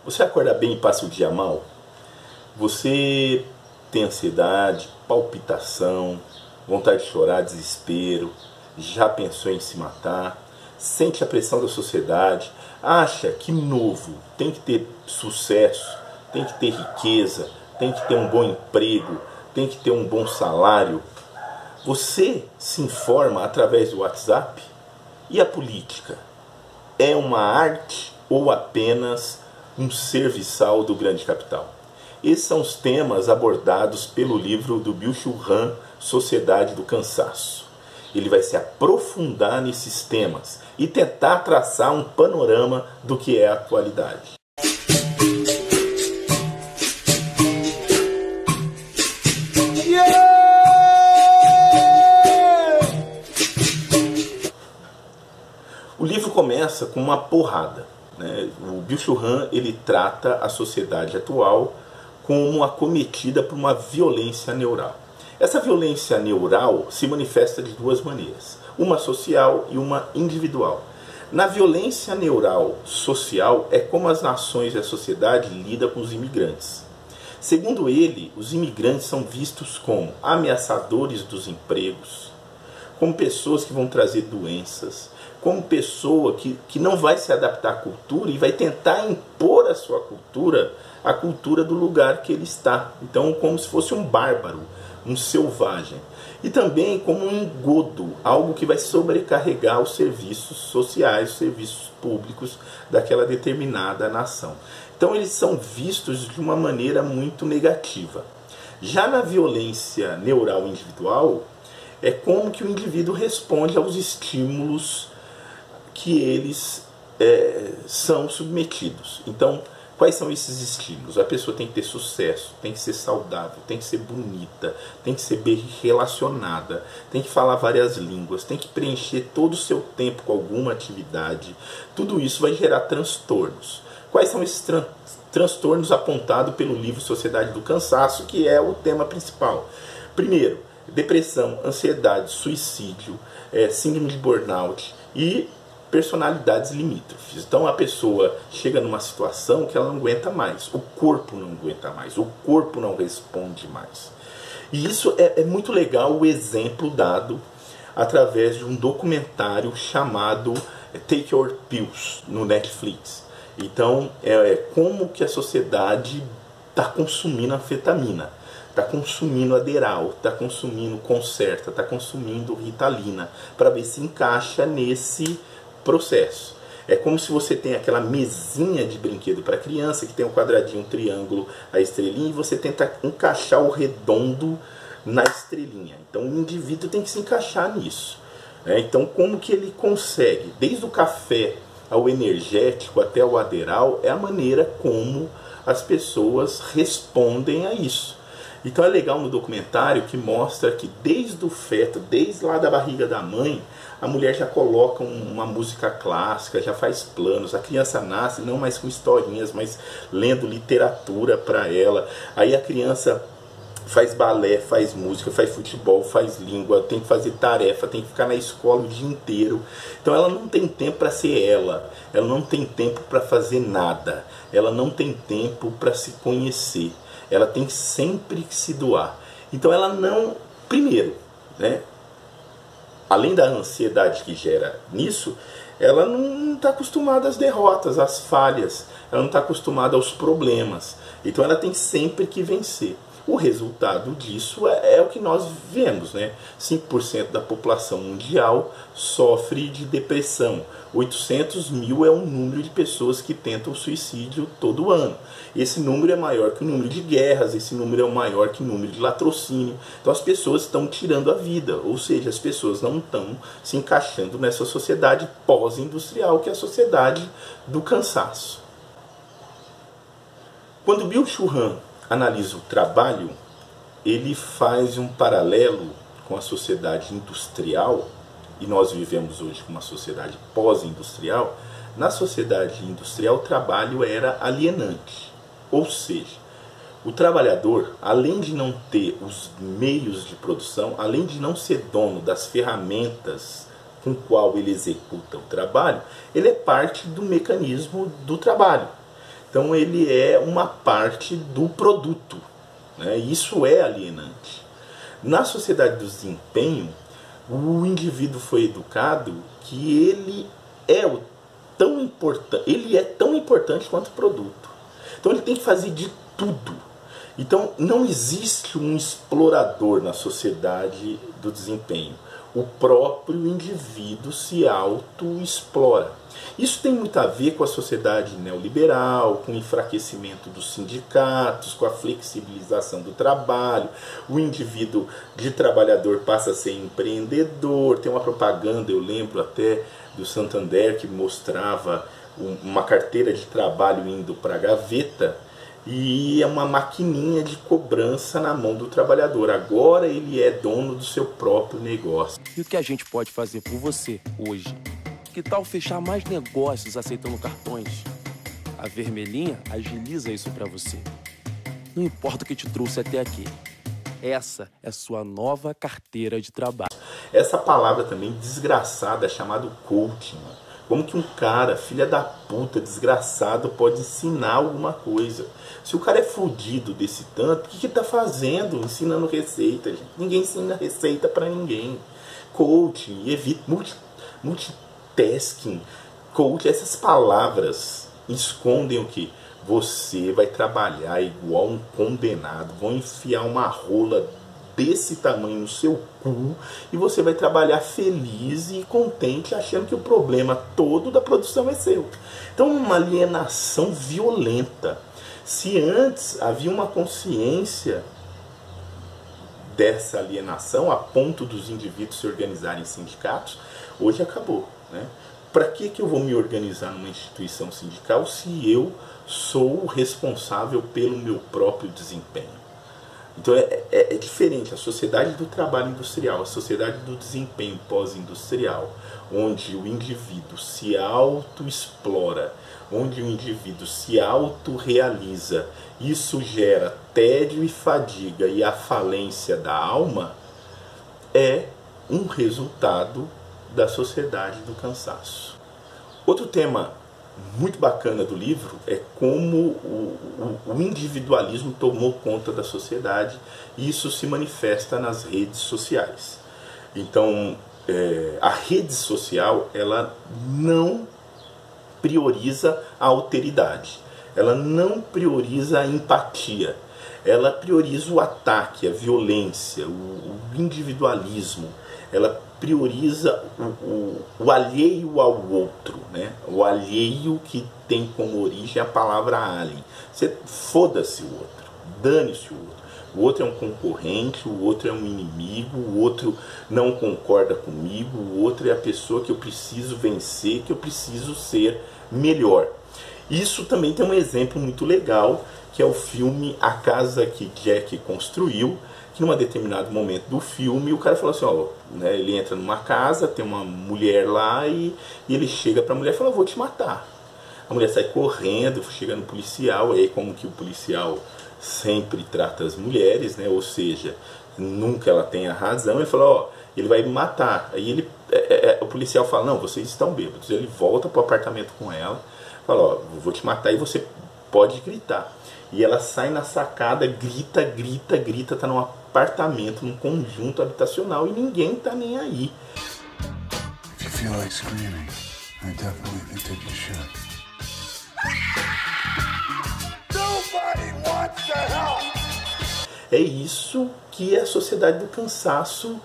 Você acorda bem e passa o dia mal? Você tem ansiedade, palpitação, vontade de chorar, desespero, já pensou em se matar, sente a pressão da sociedade, acha que novo tem que ter sucesso, tem que ter riqueza, tem que ter um bom emprego, tem que ter um bom salário. Você se informa através do WhatsApp? E a política? É uma arte ou apenas um serviçal do grande capital? Esses são os temas abordados pelo livro do Byung-Chul Han, Sociedade do Cansaço. Ele vai se aprofundar nesses temas e tentar traçar um panorama do que é a atualidade. O livro começa com uma porrada, né? O Byung-Chul Han, ele trata a sociedade atual como acometida por uma violência neural. Essa violência neural se manifesta de duas maneiras, uma social e uma individual. Na violência neural social é como as nações e a sociedade lidam com os imigrantes. Segundo ele, os imigrantes são vistos como ameaçadores dos empregos, como pessoas que vão trazer doenças, como pessoa que não vai se adaptar à cultura e vai tentar impor a sua cultura, a cultura do lugar que ele está. Então, como se fosse um bárbaro, um selvagem. E também como um engodo, algo que vai sobrecarregar os serviços sociais, os serviços públicos daquela determinada nação. Então, eles são vistos de uma maneira muito negativa. Já na violência neural individual, é como que o indivíduo responde aos estímulos que eles são submetidos. Então, quais são esses estímulos? A pessoa tem que ter sucesso, tem que ser saudável, tem que ser bonita, tem que ser bem relacionada, tem que falar várias línguas, tem que preencher todo o seu tempo com alguma atividade. Tudo isso vai gerar transtornos. Quais são esses transtornos apontados pelo livro Sociedade do Cansaço, que é o tema principal? Primeiro, depressão, ansiedade, suicídio, síndrome de burnout e personalidades limítrofes. Então a pessoa chega numa situação que ela não aguenta mais, o corpo não aguenta mais, o corpo não responde mais. E isso é muito legal, o exemplo dado através de um documentário chamado Take Your Pills no Netflix. Então como que a sociedade está consumindo anfetamina, está consumindo Adderall, está consumindo Concerta, está consumindo Ritalina, para ver se encaixa nesse processo. É como se você tem aquela mesinha de brinquedo para criança, que tem um quadradinho, um triângulo, a estrelinha, e você tenta encaixar o redondo na estrelinha. Então o indivíduo tem que se encaixar nisso. Então como que ele consegue? Desde o café ao energético até o Adderall, é a maneira como as pessoas respondem a isso. Então é legal no documentário que mostra que desde o feto, desde lá da barriga da mãe, a mulher já coloca uma música clássica, já faz planos, a criança nasce não mais com historinhas, mas lendo literatura para ela. Aí a criança faz balé, faz música, faz futebol, faz língua, tem que fazer tarefa, tem que ficar na escola o dia inteiro. Então ela não tem tempo para ser ela não tem tempo para fazer nada, ela não tem tempo para se conhecer. Ela tem sempre que se doar. Então ela não... Primeiro, né? Além da ansiedade que gera nisso, ela não está acostumada às derrotas, às falhas. Ela não está acostumada aos problemas. Então ela tem sempre que vencer. O resultado disso é o que nós vemos, né? 5% da população mundial sofre de depressão. 800 mil é o número de pessoas que tentam suicídio todo ano. Esse número é maior que o número de guerras, esse número é maior que o número de latrocínio. Então as pessoas estão tirando a vida, ou seja, as pessoas não estão se encaixando nessa sociedade pós-industrial, que é a sociedade do cansaço. Quando Byung-Chul Han analisa o trabalho, ele faz um paralelo com a sociedade industrial, e nós vivemos hoje com uma sociedade pós-industrial. Na sociedade industrial, o trabalho era alienante, ou seja, o trabalhador, além de não ter os meios de produção, além de não ser dono das ferramentas com qual ele executa o trabalho, ele é parte do mecanismo do trabalho. Então ele é uma parte do produto, né? Isso é alienante. Na sociedade do desempenho, o indivíduo foi educado que ele é tão importante quanto o produto. Então ele tem que fazer de tudo. Então não existe um explorador na sociedade do desempenho. O próprio indivíduo se auto-explora. Isso tem muito a ver com a sociedade neoliberal, com o enfraquecimento dos sindicatos, com a flexibilização do trabalho. O indivíduo de trabalhador passa a ser empreendedor. Tem uma propaganda, eu lembro até do Santander, que mostrava uma carteira de trabalho indo para a gaveta e é uma maquininha de cobrança na mão do trabalhador. Agora ele é dono do seu próprio negócio. E o que a gente pode fazer por você hoje? Que tal fechar mais negócios aceitando cartões? A Vermelhinha agiliza isso para você. Não importa o que te trouxe até aqui. Essa é sua nova carteira de trabalho. Essa palavra também desgraçada é chamada coaching. Como que um cara, filha da puta, desgraçado, pode ensinar alguma coisa? Se o cara é fudido desse tanto, o que ele tá fazendo ensinando receita? Gente? Ninguém ensina receita para ninguém. Coaching, evita multitasking. Coaching, essas palavras escondem o que? Você vai trabalhar igual um condenado. Vão enfiar uma rola desse tamanho no seu cu e você vai trabalhar feliz e contente, achando que o problema todo da produção é seu. Então, uma alienação violenta. Se antes havia uma consciência dessa alienação a ponto dos indivíduos se organizarem em sindicatos, hoje acabou, né? Para que eu vou me organizar numa instituição sindical se eu sou o responsável pelo meu próprio desempenho? Então é diferente a sociedade do trabalho industrial, a sociedade do desempenho pós-industrial, onde o indivíduo se auto-explora, onde o indivíduo se auto-realiza. Isso gera tédio e fadiga e a falência da alma, é um resultado da sociedade do cansaço. Outro tema muito bacana do livro é como o individualismo tomou conta da sociedade e isso se manifesta nas redes sociais. Então, a rede social, ela não prioriza a alteridade, ela não prioriza a empatia, ela prioriza o ataque, a violência, o individualismo, ela prioriza o alheio ao outro, né? O alheio que tem como origem a palavra alien. Você foda-se o outro, dane-se o outro. O outro é um concorrente, o outro é um inimigo, o outro não concorda comigo, o outro é a pessoa que eu preciso vencer, que eu preciso ser melhor. Isso também tem um exemplo muito legal, que é o filme A Casa que Jack Construiu, que num determinado momento do filme o cara falou assim, ó, né, ele entra numa casa, tem uma mulher lá e ele chega pra mulher e fala, eu vou te matar. A mulher sai correndo, chega no policial, e aí como que o policial sempre trata as mulheres, né, ou seja, nunca ela tem a razão, ele fala, ó, ele vai me matar. Aí o policial fala, não, vocês estão bêbados. Ele volta pro apartamento com ela, fala, ó, vou te matar e você pode gritar. E ela sai na sacada, grita, grita, grita, tá num apartamento, num conjunto habitacional e ninguém tá nem aí. If you feel like screaming, I definitely think that you should. Nobody wants to help. É isso que a sociedade do cansaço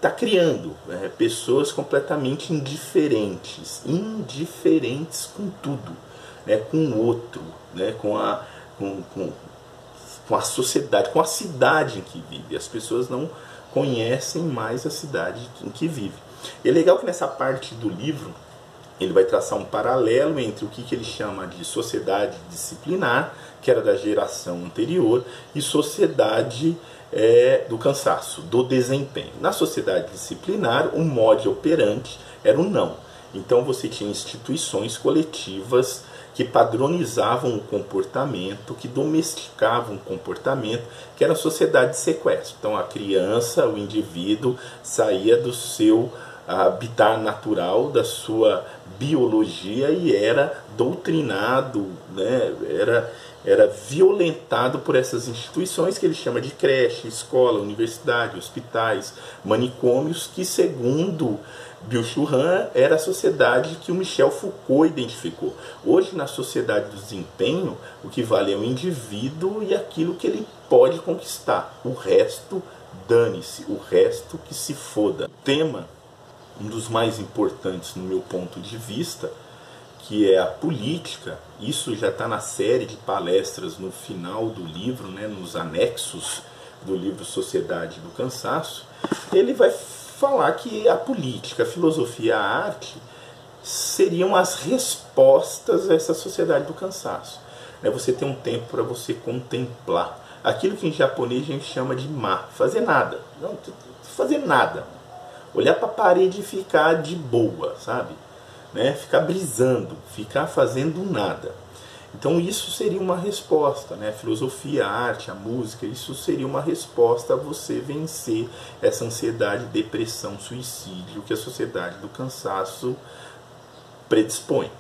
tá criando, pessoas completamente indiferentes com tudo, né, com o outro, né, com a sociedade, com a cidade em que vive. As pessoas não conhecem mais a cidade em que vive. E é legal que nessa parte do livro ele vai traçar um paralelo entre o que ele chama de sociedade disciplinar, que era da geração anterior, e sociedade do cansaço, do desempenho. Na sociedade disciplinar, o modo operante era o não. Então você tinha instituições coletivas que padronizavam o comportamento, que domesticavam o comportamento, que era a sociedade de sequestro. Então a criança, o indivíduo, saía do seu habitat natural da sua biologia e era doutrinado, né? Era violentado por essas instituições que ele chama de creche, escola, universidade, hospitais, manicômios, que segundo Byung-Chul Han era a sociedade que o Michel Foucault identificou. Hoje, na sociedade do desempenho, o que vale é o indivíduo e aquilo que ele pode conquistar. O resto, dane-se, o resto que se foda. O tema, um dos mais importantes no meu ponto de vista, que é a política, isso já está na série de palestras no final do livro, né, nos anexos do livro Sociedade do Cansaço. Ele vai falar que a política, a filosofia, a arte seriam as respostas a essa sociedade do cansaço. Você tem um tempo para você contemplar aquilo que em japonês a gente chama de ma, fazer nada. Não fazer nada. Olhar para a parede e ficar de boa, sabe? Ficar brisando, ficar fazendo nada. Então isso seria uma resposta, né? A filosofia, a arte, a música, isso seria uma resposta a você vencer essa ansiedade, depressão, suicídio que a sociedade do cansaço predispõe.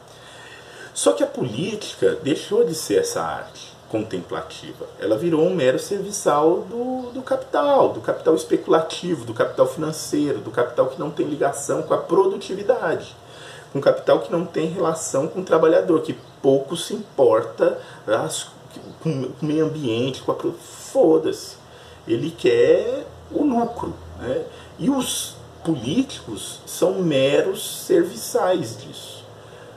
Só que a política deixou de ser essa arte contemplativa. Ela virou um mero serviçal do capital especulativo, do capital financeiro, do capital que não tem ligação com a produtividade. Um capital que não tem relação com o trabalhador, que pouco se importa com o meio ambiente, com a foda-se. Ele quer o lucro, né? E os políticos são meros serviçais disso,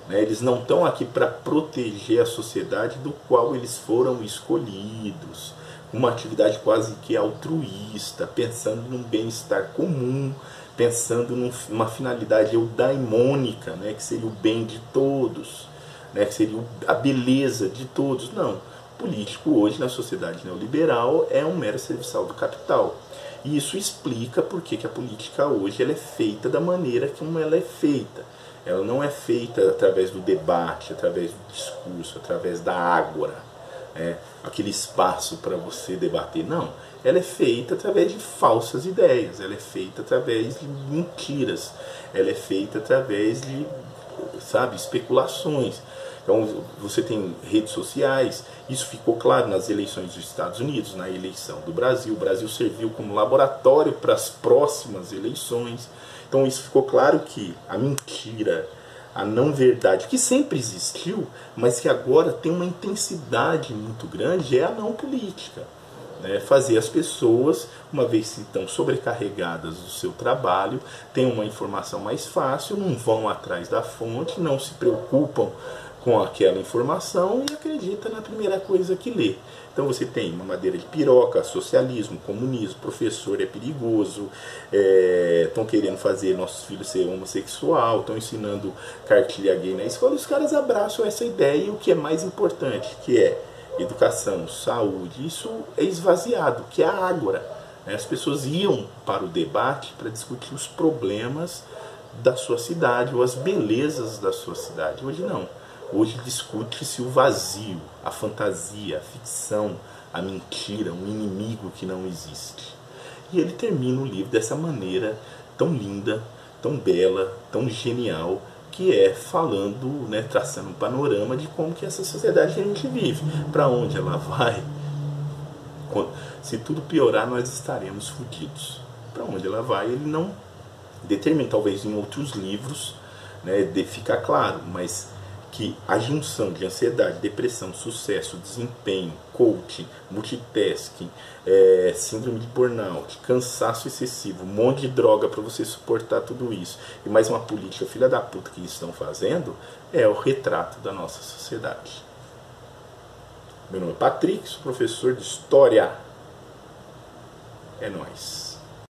né? Eles não estão aqui para proteger a sociedade do qual eles foram escolhidos, uma atividade quase que altruísta, pensando num bem-estar comum, pensando numa finalidade eudaimônica, né, que seria o bem de todos, né, que seria a beleza de todos. Não. O político hoje, na sociedade neoliberal, é um mero serviçal do capital. E isso explica por que a política hoje ela é feita da maneira como ela é feita. Ela não é feita através do debate, através do discurso, através da ágora, aquele espaço para você debater. Não. Ela é feita através de falsas ideias, ela é feita através de mentiras, ela é feita através de, especulações. Então você tem redes sociais, isso ficou claro nas eleições dos Estados Unidos, na eleição do Brasil. O Brasil serviu como laboratório para as próximas eleições. Então isso ficou claro que a mentira, a não verdade, que sempre existiu, mas que agora tem uma intensidade muito grande, é a não política. Fazer as pessoas, uma vez que estão sobrecarregadas do seu trabalho, têm uma informação mais fácil, não vão atrás da fonte, não se preocupam com aquela informação e acredita na primeira coisa que lê. Então você tem uma madeira de piroca, socialismo, comunismo, professor é perigoso, estão querendo fazer nossos filhos ser homossexual, estão ensinando cartilha gay na escola, e os caras abraçam essa ideia e o que é mais importante, que é educação, saúde, isso é esvaziado, que é a ágora. As pessoas iam para o debate para discutir os problemas da sua cidade ou as belezas da sua cidade. Hoje não. Hoje discute-se o vazio, a fantasia, a ficção, a mentira, um inimigo que não existe. E ele termina o livro dessa maneira tão linda, tão bela, tão genial, que é falando, traçando um panorama de como que essa sociedade que a gente vive, para onde ela vai. Se tudo piorar, nós estaremos fodidos. Para onde ela vai, ele não determina, talvez em outros livros, de ficar claro, mas que a junção de ansiedade, depressão, sucesso, desempenho, coaching, multitasking, síndrome de burnout, cansaço excessivo, um monte de droga para você suportar tudo isso, e mais uma política filha da puta que eles estão fazendo, é o retrato da nossa sociedade. Meu nome é Patrick, sou professor de História. É nóis.